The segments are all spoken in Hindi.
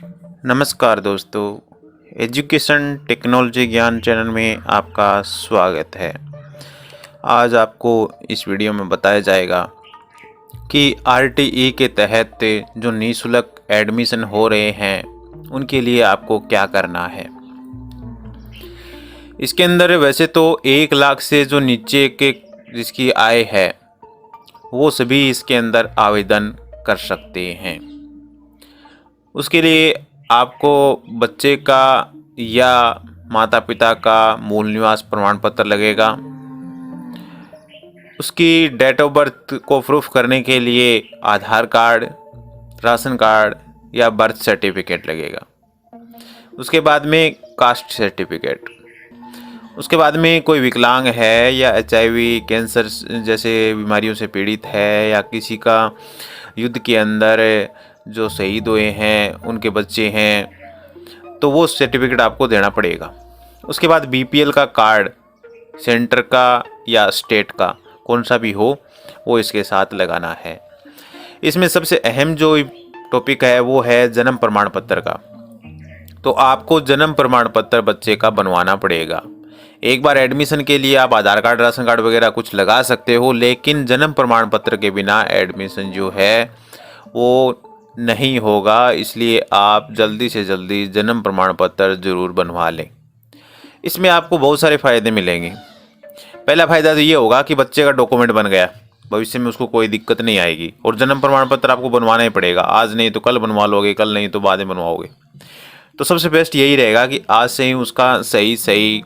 नमस्कार दोस्तों, एजुकेशन टेक्नोलॉजी ज्ञान चैनल में आपका स्वागत है। आज आपको इस वीडियो में बताया जाएगा कि आरटीई के तहत जो निःशुल्क एडमिशन हो रहे हैं उनके लिए आपको क्या करना है। इसके अंदर वैसे तो 1 लाख से जो नीचे के जिसकी आय है वो सभी इसके अंदर आवेदन कर सकते हैं। उसके लिए आपको बच्चे का या माता पिता का मूल निवास प्रमाण पत्र लगेगा। उसकी डेट ऑफ बर्थ को प्रूफ करने के लिए आधार कार्ड, राशन कार्ड या बर्थ सर्टिफिकेट लगेगा। उसके बाद में कास्ट सर्टिफिकेट। उसके बाद में कोई विकलांग है या एचआईवी, कैंसर जैसे बीमारियों से पीड़ित है या किसी का युद्ध के अंदर जो शहीद हुए हैं उनके बच्चे हैं, तो वो सर्टिफिकेट आपको देना पड़ेगा। उसके बाद बीपीएल का कार्ड, सेंटर का या स्टेट का कौन सा भी हो, वो इसके साथ लगाना है। इसमें सबसे अहम जो टॉपिक है वो है जन्म प्रमाण पत्र का। तो आपको जन्म प्रमाण पत्र बच्चे का बनवाना पड़ेगा। एक बार एडमिशन के लिए आप आधार कार्ड, राशन कार्ड वगैरह कुछ लगा सकते हो, लेकिन जन्म प्रमाण पत्र के बिना एडमिशन जो है वो नहीं होगा। इसलिए आप जल्दी से जल्दी जन्म प्रमाण पत्र ज़रूर बनवा लें। इसमें आपको बहुत सारे फ़ायदे मिलेंगे। पहला फ़ायदा तो ये होगा कि बच्चे का डॉक्यूमेंट बन गया, भविष्य में उसको कोई दिक्कत नहीं आएगी। और जन्म प्रमाण पत्र आपको बनवाना ही पड़ेगा, आज नहीं तो कल बनवा लोगे, कल नहीं तो बाद में बनवाओगे। तो सबसे बेस्ट यही रहेगा कि आज से ही उसका सही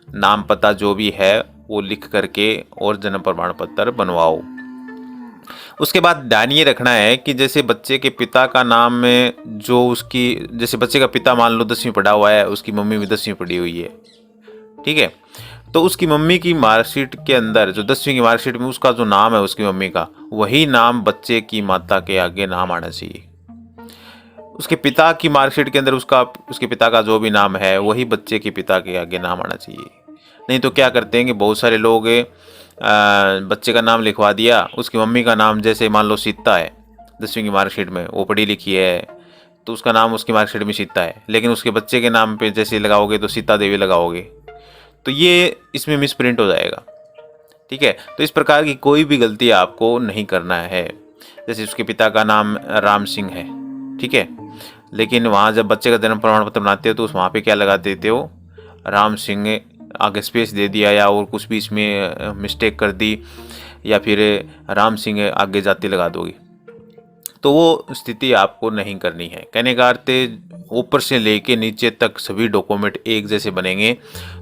नाम पता जो भी है वो लिख करके और जन्म प्रमाण पत्र बनवाओ। उसके बाद ध्यान ये रखना है कि जैसे बच्चे के पिता का नाम में जो उसकी, जैसे बच्चे का पिता मान लो 10वीं पढ़ा हुआ है, उसकी मम्मी भी 10वीं पढ़ी हुई है, ठीक है, तो उसकी मम्मी की मार्कशीट के अंदर जो 10वीं की मार्कशीट में उसका जो नाम है उसकी मम्मी का, वही नाम बच्चे की माता के आगे नाम आना चाहिए। उसके पिता की मार्कशीट के अंदर उसके पिता का जो भी नाम है वही बच्चे के पिता के आगे नाम आना चाहिए। नहीं तो क्या करते हैं कि बहुत सारे लोग बच्चे का नाम लिखवा दिया, उसकी मम्मी का नाम जैसे मान लो सीता है, 10वीं की मार्कशीट में वो पढ़ी लिखी है तो उसका नाम उसकी मार्कशीट में सीता है, लेकिन उसके बच्चे के नाम पे जैसे लगाओगे तो सीता देवी लगाओगे, तो ये इसमें मिस प्रिंट हो जाएगा। ठीक है, तो इस प्रकार की कोई भी गलती आपको नहीं करना है। जैसे उसके पिता का नाम राम सिंह है, ठीक है, लेकिन वहाँ जब बच्चे का जन्म प्रमाण पत्र बनाते हो तो उस वहाँ पे क्या लगा देते हो, राम सिंह, आगे स्पेस दे दिया या और कुछ भी इसमें मिस्टेक कर दी, या फिर राम सिंह आगे जाति लगा दोगे, तो वो स्थिति आपको नहीं करनी है। कहने का अर्थ ऊपर से लेके नीचे तक सभी डॉक्यूमेंट एक जैसे बनेंगे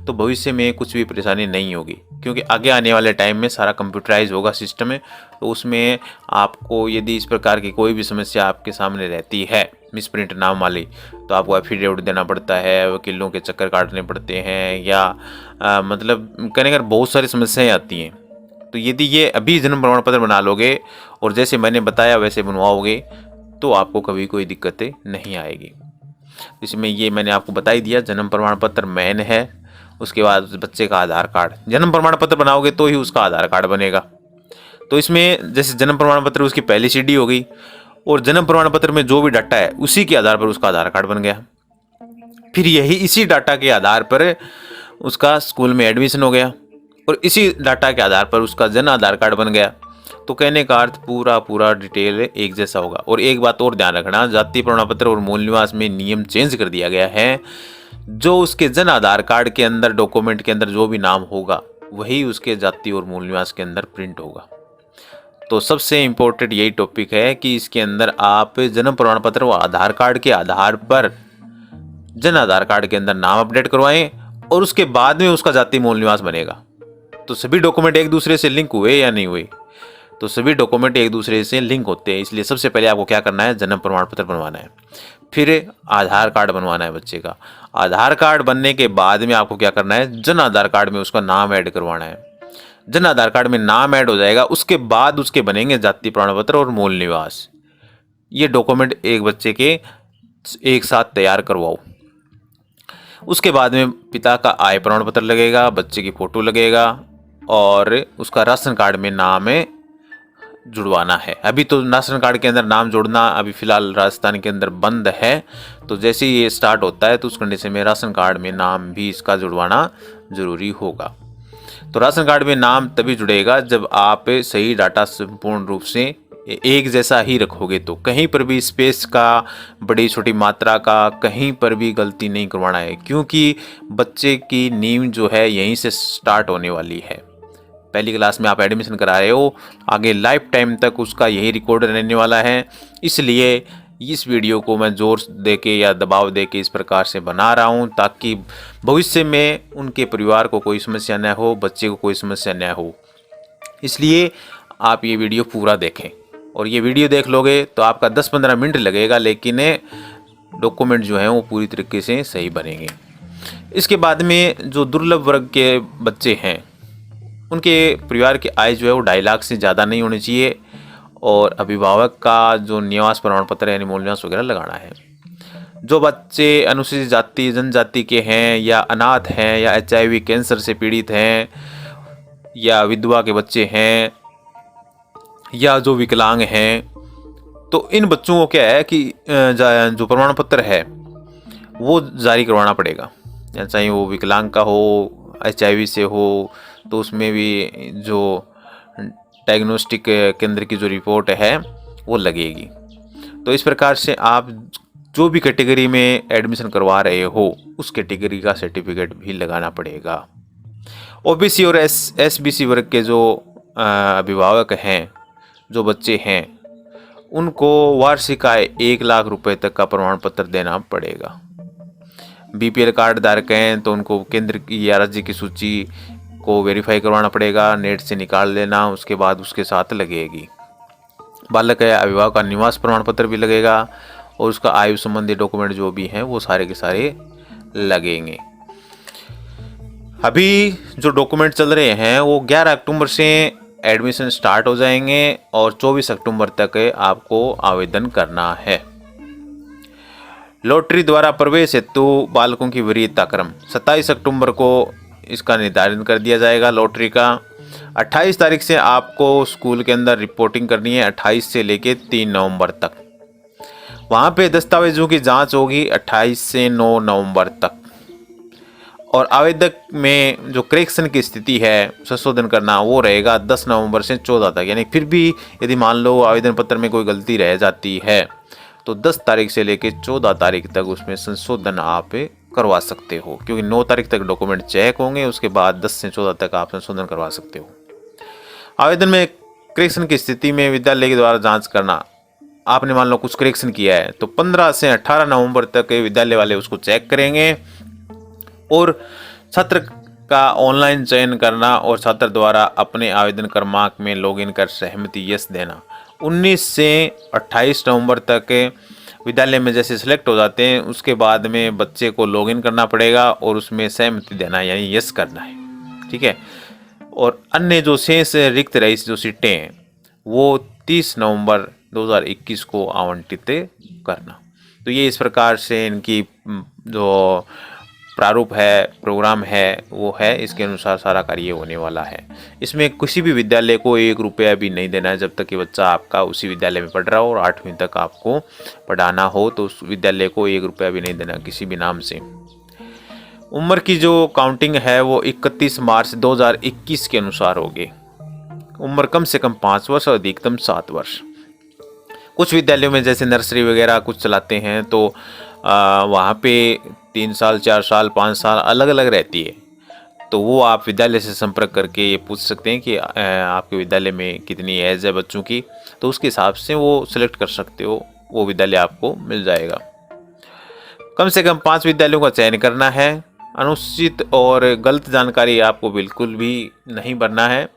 तो भविष्य में कुछ भी परेशानी नहीं होगी, क्योंकि आगे आने वाले टाइम में सारा कंप्यूटराइज होगा सिस्टम में। तो उसमें आपको यदि इस प्रकार की कोई भी समस्या आपके सामने रहती है मिसप्रिंट नाम वाली, तो आपको एफिडेविट देना पड़ता है, वकीलों के चक्कर काटने पड़ते हैं, या मतलब कहने का बहुत सारी समस्याएं आती हैं। तो यदि ये अभी जन्म प्रमाण पत्र बना लोगे और जैसे मैंने बताया वैसे बनवाओगे तो आपको कभी कोई दिक्कतें नहीं आएगी। इसमें ये मैंने आपको बता ही दिया, जन्म प्रमाण पत्र मेन है। उसके बाद बच्चे का आधार कार्ड, जन्म प्रमाण पत्र बनाओगे तो ही उसका आधार कार्ड बनेगा। तो इसमें जैसे जन्म प्रमाण पत्र उसकी पहली सीडी हो गई और जन्म प्रमाण पत्र में जो भी डाटा है उसी के आधार पर उसका आधार कार्ड बन गया। फिर यही इसी डाटा के आधार पर उसका स्कूल में एडमिशन हो गया और इसी डाटा के आधार पर उसका जन आधार कार्ड बन गया। तो कहने का अर्थ पूरा डिटेल एक जैसा होगा। और एक बात और ध्यान रखना, जाति प्रमाण पत्र और मूल निवास में नियम चेंज कर दिया गया है। जो उसके जन आधार कार्ड के अंदर डॉक्यूमेंट के अंदर जो भी नाम होगा वही उसके जाति और मूल निवास के अंदर प्रिंट होगा। तो सबसे इम्पोर्टेंट यही टॉपिक है कि इसके अंदर आप जन्म प्रमाण पत्र व आधार कार्ड के आधार पर जन आधार कार्ड के अंदर नाम अपडेट करवाएं और उसके बाद में उसका जाति मूल निवास बनेगा। तो सभी डॉक्यूमेंट एक दूसरे से लिंक हुए या नहीं हुए, तो सभी डॉक्यूमेंट एक दूसरे से लिंक होते हैं। इसलिए सबसे पहले आपको क्या करना है, जन्म प्रमाण पत्र बनवाना है, फिर आधार कार्ड बनवाना है बच्चे का। आधार कार्ड बनने के बाद में आपको क्या करना है, जन आधार कार्ड में उसका नाम ऐड करवाना है। जन आधार कार्ड में नाम ऐड हो जाएगा, उसके बाद उसके बनेंगे जाति प्रमाण पत्र और मूल निवास। ये डॉक्यूमेंट एक बच्चे के एक साथ तैयार करवाओ। उसके बाद में पिता का आय प्रमाण पत्र लगेगा, बच्चे की फ़ोटो लगेगा और उसका राशन कार्ड में नाम जुड़वाना है। अभी तो राशन कार्ड के अंदर नाम जोड़ना अभी फ़िलहाल राजस्थान के अंदर बंद है, तो जैसे ही ये स्टार्ट होता है तो उस कंडीशन में राशन कार्ड में नाम भी इसका जुड़वाना ज़रूरी होगा। तो राशन कार्ड में नाम तभी जुड़ेगा जब आप सही डाटा संपूर्ण रूप से एक जैसा ही रखोगे, तो कहीं पर भी स्पेस का, बड़ी छोटी मात्रा का कहीं पर भी गलती नहीं करवाना है, क्योंकि बच्चे की नींव जो है यहीं से स्टार्ट होने वाली है। पहली क्लास में आप एडमिशन करा रहे हो, आगे लाइफ टाइम तक उसका यही रिकॉर्ड रहने वाला है। इसलिए इस वीडियो को मैं जोर दे के या दबाव दे के इस प्रकार से बना रहा हूँ ताकि भविष्य में उनके परिवार को कोई समस्या न हो, बच्चे को कोई समस्या न हो। इसलिए आप ये वीडियो पूरा देखें, और ये वीडियो देख लोगे तो आपका 10-15 मिनट लगेगा, लेकिन डॉक्यूमेंट जो हैं वो पूरी तरीके से सही बनेंगे। इसके बाद में जो दुर्लभ वर्ग के बच्चे हैं उनके परिवार की आय जो है वो 2.5 लाख से ज़्यादा नहीं होनी चाहिए, और अभिभावक का जो निवास प्रमाण पत्र यानी मूल निवास वगैरह लगाना है। जो बच्चे अनुसूचित जाति जनजाति के हैं, या अनाथ हैं, या HIV कैंसर से पीड़ित हैं, या विधवा के बच्चे हैं, या जो विकलांग हैं, तो इन बच्चों को क्या है कि जो प्रमाण पत्र है वो जारी करवाना पड़ेगा, या चाहे वो विकलांग का हो, HIV से हो, तो उसमें भी जो डायग्नोस्टिक केंद्र की जो रिपोर्ट है वो लगेगी। तो इस प्रकार से आप जो भी कैटेगरी में एडमिशन करवा रहे हो उस कैटेगरी का सर्टिफिकेट भी लगाना पड़ेगा। OBC और SBC वर्ग के जो अभिभावक हैं, जो बच्चे हैं, उनको वार्षिक आय 1 लाख रुपए तक का प्रमाण पत्र देना पड़ेगा। BPL कार्ड धारक हैं तो उनको केंद्र की या राज्य की सूची को वेरीफाई करवाना पड़ेगा, नेट से निकाल लेना, उसके बाद उसके साथ लगेगी। बालक है, अभिभावक का निवास प्रमाण पत्र भी लगेगा, और उसका आयु संबंधी डॉक्यूमेंट जो भी हैं वो सारे के सारे लगेंगे। अभी जो डॉक्यूमेंट चल रहे हैं वो 11 अक्टूबर से एडमिशन स्टार्ट हो जाएंगे, और 24 अक्टूबर तक आपको आवेदन करना है। लॉटरी द्वारा प्रवेश हेतु बालकों की वरीयता क्रम 27 अक्टूबर को इसका निर्धारण कर दिया जाएगा लॉटरी का। 28 तारीख से आपको स्कूल के अंदर रिपोर्टिंग करनी है, 28 से लेके 3 नवंबर तक। वहाँ पे दस्तावेजों की जांच होगी 28 से 9 नवंबर तक, और आवेदक में जो करेक्शन की स्थिति है, संशोधन करना, वो रहेगा 10 नवंबर से 14 तक। यानी फिर भी यदि मान लो आवेदन पत्र में कोई गलती रह जाती है तो 10 तारीख से लेके 14 तारीख तक उसमें संशोधन आप करवा सकते हो, क्योंकि 9 तारीख तक डॉक्यूमेंट चेक होंगे, उसके बाद 10 से 14 तक आप संशोधन करवा सकते हो। आवेदन में करेक्शन की स्थिति में विद्यालय के द्वारा जांच करना, आपने मान लो कुछ करेक्शन किया है तो 15 से 18 नवंबर तक विद्यालय वाले उसको चेक करेंगे, और छात्र का ऑनलाइन चयन करना और छात्र द्वारा अपने आवेदन क्रमांक में लॉगिन कर सहमति यस देना। 19 से 28 नवंबर तक विद्यालय में जैसे सिलेक्ट हो जाते हैं उसके बाद में बच्चे को लॉगिन करना पड़ेगा और उसमें सहमति देना है, यानी यस करना है, ठीक है। और अन्य जो शेष रिक्त रही जो सीटें हैं वो 30 नवंबर 2021 को आवंटित करना। तो ये इस प्रकार से इनकी जो प्रारूप है, प्रोग्राम है, वो है, इसके अनुसार सारा कार्य होने वाला है। इसमें किसी भी विद्यालय को 1 रुपया भी नहीं देना है जब तक कि बच्चा आपका उसी विद्यालय में पढ़ रहा हो, और 8वीं तक आपको पढ़ाना हो तो उस विद्यालय को 1 रुपया भी नहीं देना किसी भी नाम से। उम्र की जो काउंटिंग है वो 31 मार्च 2021 के अनुसार होगी। उम्र कम से कम 5 वर्ष और अधिकतम 7 वर्ष। कुछ विद्यालयों में जैसे नर्सरी वगैरह कुछ चलाते हैं तो वहाँ पे 3 साल, 4 साल, 5 साल अलग अलग रहती है, तो वो आप विद्यालय से संपर्क करके ये पूछ सकते हैं कि आपके विद्यालय में कितनी एज है बच्चों की, तो उसके हिसाब से वो सिलेक्ट कर सकते हो, वो विद्यालय आपको मिल जाएगा। कम से कम 5 विद्यालयों का चयन करना है। अनुचित और गलत जानकारी आपको बिल्कुल भी नहीं भरना है।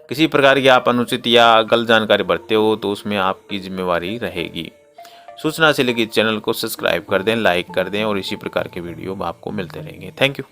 किसी प्रकार की आप अनुचित या गलत जानकारी भरते हो तो उसमें आपकी जिम्मेवारी रहेगी। सूचना से लेकर चैनल को सब्सक्राइब कर दें, लाइक कर दें, और इसी प्रकार के वीडियो आपको मिलते रहेंगे। Thank you.